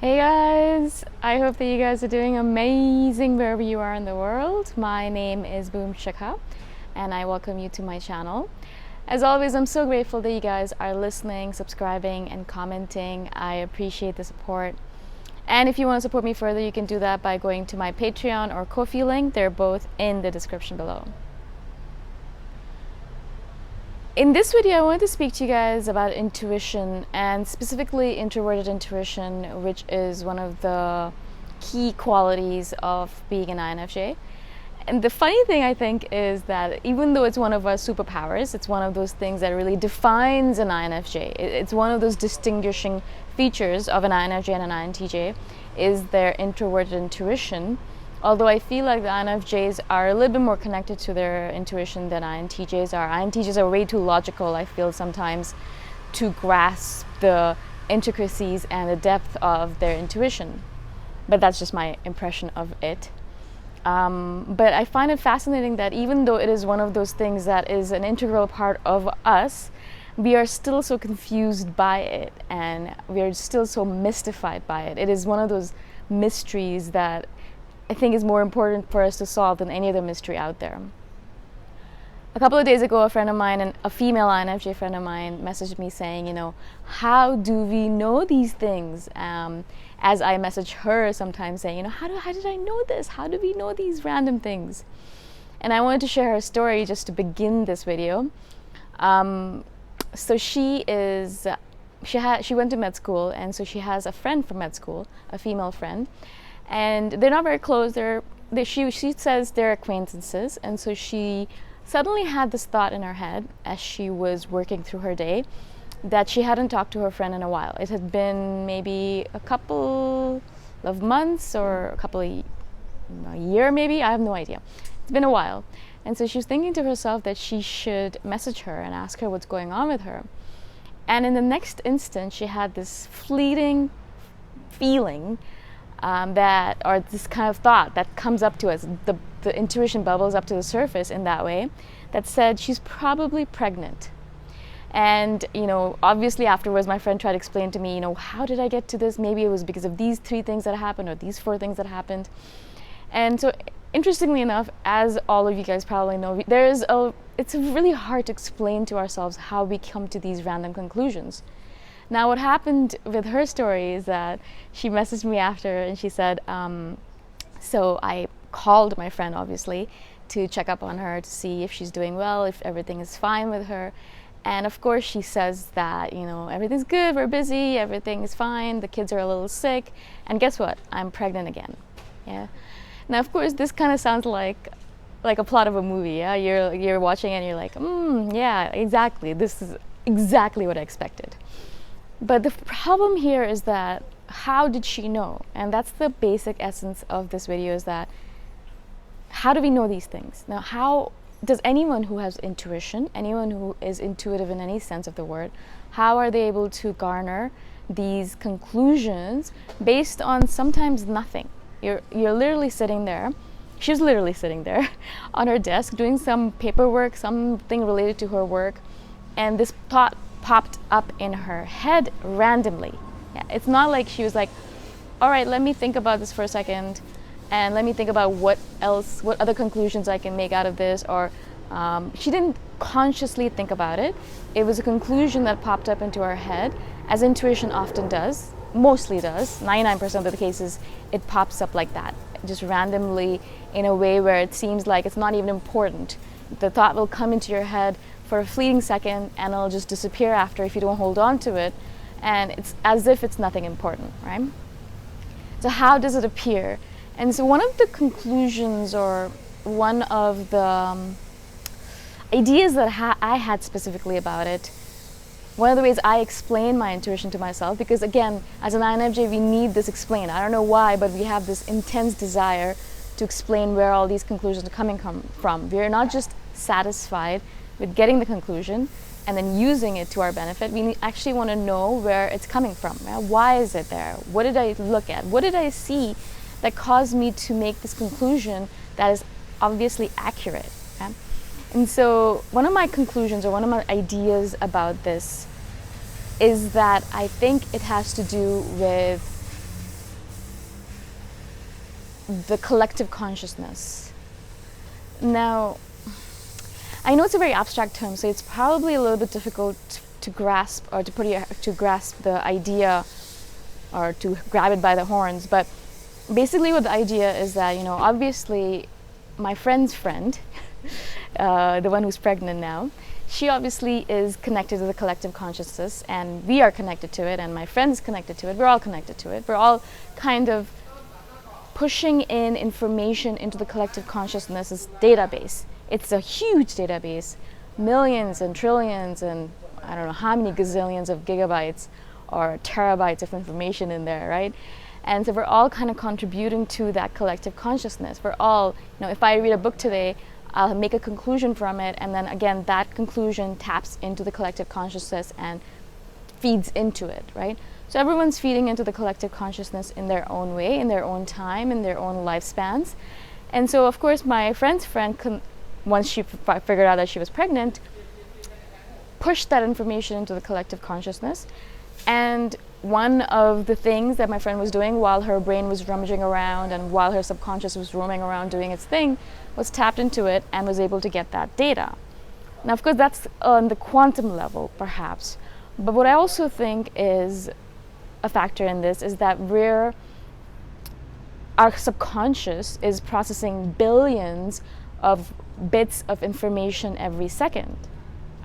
Hey guys, I hope that you guys are doing amazing wherever you are in the world. My name is Shikha and I welcome you to my channel. As always, I'm so grateful that you guys are listening, subscribing and commenting. I appreciate the support. And if you want to support me further, you can do that by going to my Patreon or Ko-fi link. They're both in the description below. In this video, I want to speak to you guys about intuition, and specifically introverted intuition, which is one of the key qualities of being an INFJ. And the funny thing, I think, is that even though it's one of our superpowers, it's one of those things that really defines an INFJ. It's one of those distinguishing features of an INFJ and an INTJ is their introverted intuition. Although I feel like the INFJs are a little bit more connected to their intuition than INTJs are. INTJs are way too logical, I feel, sometimes to grasp the intricacies and the depth of their intuition. But that's just my impression of it. But I find it fascinating that even though it is one of those things that is an integral part of us, we are still so confused by it and we are still so mystified by it. It is one of those mysteries that I think is more important for us to solve than any other mystery out there. A couple of days ago, a friend of mine, and a female INFJ friend of mine, messaged me saying, how do we know these things? As I message her sometimes saying, how did I know this? How do we know these random things? And I wanted to share her story just to begin this video. So she went to med school, and so she has a friend from med school, a female friend. And they're not very close. She says they're acquaintances, and so she suddenly had this thought in her head as she was working through her day that she hadn't talked to her friend in a while. It had been maybe a couple of months or a year maybe, I have no idea. It's been a while. And so she was thinking to herself that she should message her and ask her what's going on with her. And in the next instant, she had this fleeting feeling or this kind of thought that comes up to us, the intuition bubbles up to the surface in that way, that said she's probably pregnant. And obviously afterwards my friend tried to explain to me, how did I get to this? Maybe it was because of these 3 things that happened or these 4 things that happened. And so interestingly enough, as all of you guys probably know, it's really hard to explain to ourselves how we come to these random conclusions. Now, what happened with her story is that she messaged me after and she said, so I called my friend, obviously, to check up on her to see if she's doing well, if everything is fine with her. And of course, she says that, everything's good, we're busy, everything is fine, the kids are a little sick. And guess what? I'm pregnant again. Yeah. Now, of course, this kind of sounds like a plot of a movie. Yeah, you're watching and you're like, yeah, exactly. This is exactly what I expected. But the problem here is that how did she know? And that's the basic essence of this video, is that how do we know these things? Now, how does anyone who has intuition, anyone who is intuitive in any sense of the word, how are they able to garner these conclusions based on sometimes nothing? You're literally sitting there. She's literally sitting there on her desk doing some paperwork, something related to her work, and this thought popped up in her head randomly. Yeah, it's not like she was like, all right, let me think about this for a second and let me think about what other conclusions I can make out of this, or she didn't consciously think about it. It was a conclusion that popped up into her head, as intuition often does, mostly does. 99% of the cases it pops up like that, just randomly, in a way where it seems like it's not even important. The thought will come into your head for a fleeting second and it'll just disappear after if you don't hold on to it, and it's as if it's nothing important, right? So how does it appear? And so one of the conclusions, or one of the ideas that I had specifically about it, one of the ways I explain my intuition to myself, because again, as an INFJ, we need this explained. I don't know why, but we have this intense desire to explain where all these conclusions are coming from. We are not just satisfied with getting the conclusion and then using it to our benefit. We actually want to know where it's coming from. Right? Why is it there? What did I look at? What did I see that caused me to make this conclusion that is obviously accurate? Okay? And so one of my conclusions, or one of my ideas about this, is that I think it has to do with the collective consciousness. Now, I know it's a very abstract term, so it's probably a little bit difficult to grasp, or to grasp the idea, or to grab it by the horns. But basically, what the idea is that, obviously, my friend's friend, the one who's pregnant now, she obviously is connected to the collective consciousness, and we are connected to it, and my friend is connected to it. We're all connected to it. We're all kind of pushing in information into the collective consciousness's database. It's a huge database, millions and trillions and I don't know how many gazillions of gigabytes or terabytes of information in there, right? And so we're all kind of contributing to that collective consciousness. We're all, if I read a book today, I'll make a conclusion from it, and then again, that conclusion taps into the collective consciousness and feeds into it, right? So everyone's feeding into the collective consciousness in their own way, in their own time, in their own lifespans. And so, of course, my friend's friend, once she figured out that she was pregnant, pushed that information into the collective consciousness. And one of the things that my friend was doing while her brain was rummaging around and while her subconscious was roaming around doing its thing was tapped into it and was able to get that data. Now, of course, that's on the quantum level, perhaps. But what I also think is a factor in this is that our subconscious is processing billions of bits of information every second.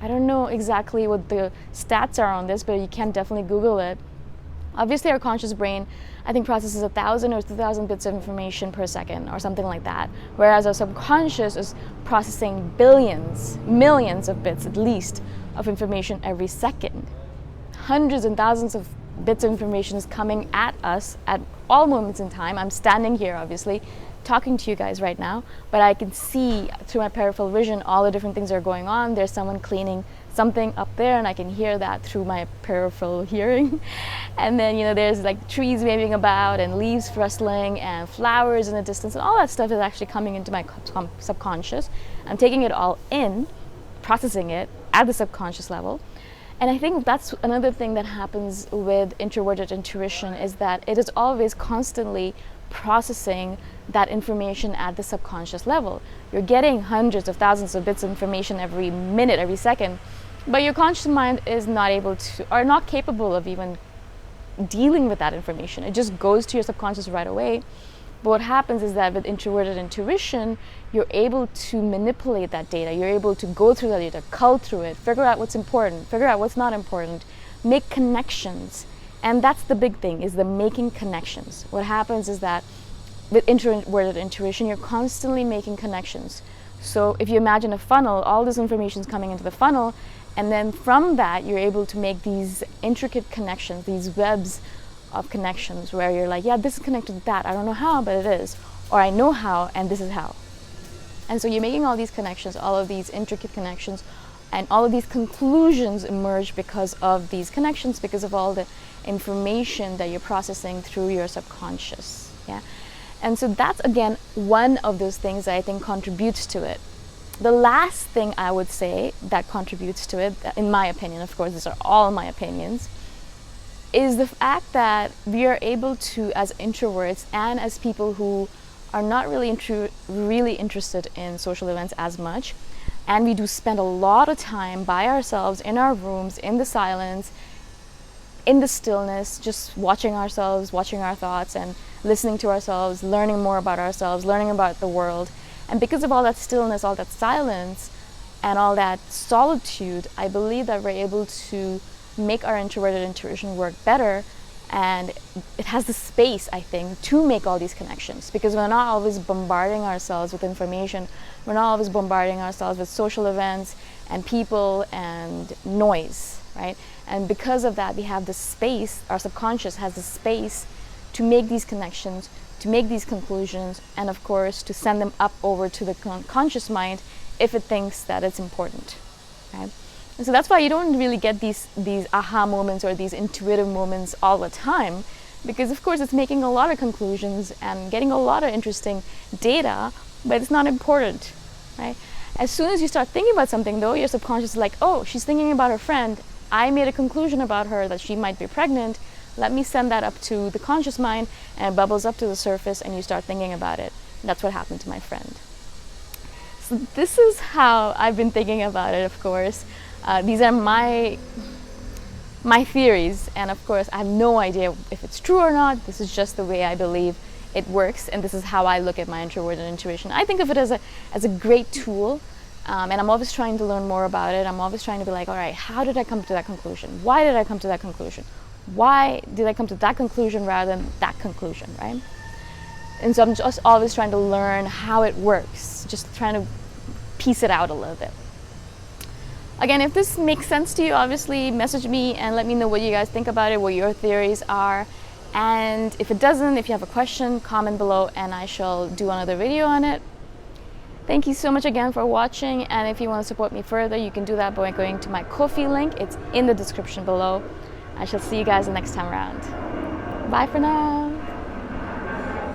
I don't know exactly what the stats are on this, but you can definitely Google it. Obviously, our conscious brain, I think, processes 1,000 or 2,000 bits of information per second or something like that, whereas our subconscious is processing billions, millions of bits at least of information every second. Hundreds and thousands of bits of information is coming at us at all moments in time. I'm standing here, obviously, talking to you guys right now, but I can see through my peripheral vision all the different things that are going on. There's someone cleaning something up there, and I can hear that through my peripheral hearing. And then, there's like trees waving about and leaves rustling and flowers in the distance, and all that stuff is actually coming into my subconscious. I'm taking it all in, processing it at the subconscious level. And I think that's another thing that happens with introverted intuition, is that it is always constantly processing that information at the subconscious level. You're getting hundreds of thousands of bits of information every minute, every second, but your conscious mind is not able to, or not capable of even dealing with that information. It just goes to your subconscious right away. But what happens is that with introverted intuition, you're able to manipulate that data. You're able to go through that data, cull through it, figure out what's important, figure out what's not important, make connections. And that's the big thing, is the making connections. What happens is that with introverted intuition, you're constantly making connections. So if you imagine a funnel, all this information is coming into the funnel, and then from that, you're able to make these intricate connections, these webs of connections where you're like, yeah, this is connected to that. I don't know how, but it is. Or I know how, and this is how. And so you're making all these connections, all of these intricate connections, and all of these conclusions emerge because of these connections, because of all the information that you're processing through your subconscious. Yeah. And so that's, again, one of those things that I think contributes to it. The last thing I would say that contributes to it, in my opinion, of course, these are all my opinions, is the fact that we are able to, as introverts and as people who are not really interested in social events as much, and we do spend a lot of time by ourselves in our rooms, in the silence, in the stillness, just watching ourselves, watching our thoughts, and listening to ourselves, learning more about ourselves, learning about the world. And because of all that stillness, all that silence, and all that solitude, I believe that we're able to make our introverted intuition work better, and it has the space, I think, to make all these connections, because we're not always bombarding ourselves with information. We're not always bombarding ourselves with social events and people and noise, right? And because of that, we have the space, our subconscious has the space to make these connections, to make these conclusions, and of course to send them up over to the conscious mind if it thinks that it's important, right? And so that's why you don't really get these aha moments or these intuitive moments all the time, because of course it's making a lot of conclusions and getting a lot of interesting data, but it's not important, right? As soon as you start thinking about something, though, your subconscious is like, oh, she's thinking about her friend. I made a conclusion about her that she might be pregnant. Let me send that up to the conscious mind, and it bubbles up to the surface, and you start thinking about it. That's what happened to my friend. So this is how I've been thinking about it, of course. These are my theories, and of course I have no idea if it's true or not. This is just the way I believe it works, and this is how I look at my introverted intuition. I think of it as a great tool, and I'm always trying to learn more about it. I'm always trying to be like, all right, how did I come to that conclusion? Why did I come to that conclusion? Why did I come to that conclusion rather than that conclusion, right? And so I'm just always trying to learn how it works, just trying to piece it out a little bit. Again, if this makes sense to you, obviously message me and let me know what you guys think about it, what your theories are. And if it doesn't, if you have a question, comment below and I shall do another video on it. Thank you so much again for watching, and if you want to support me further, you can do that by going to my Ko-fi link. It's in the description below. I shall see you guys the next time around. Bye for now.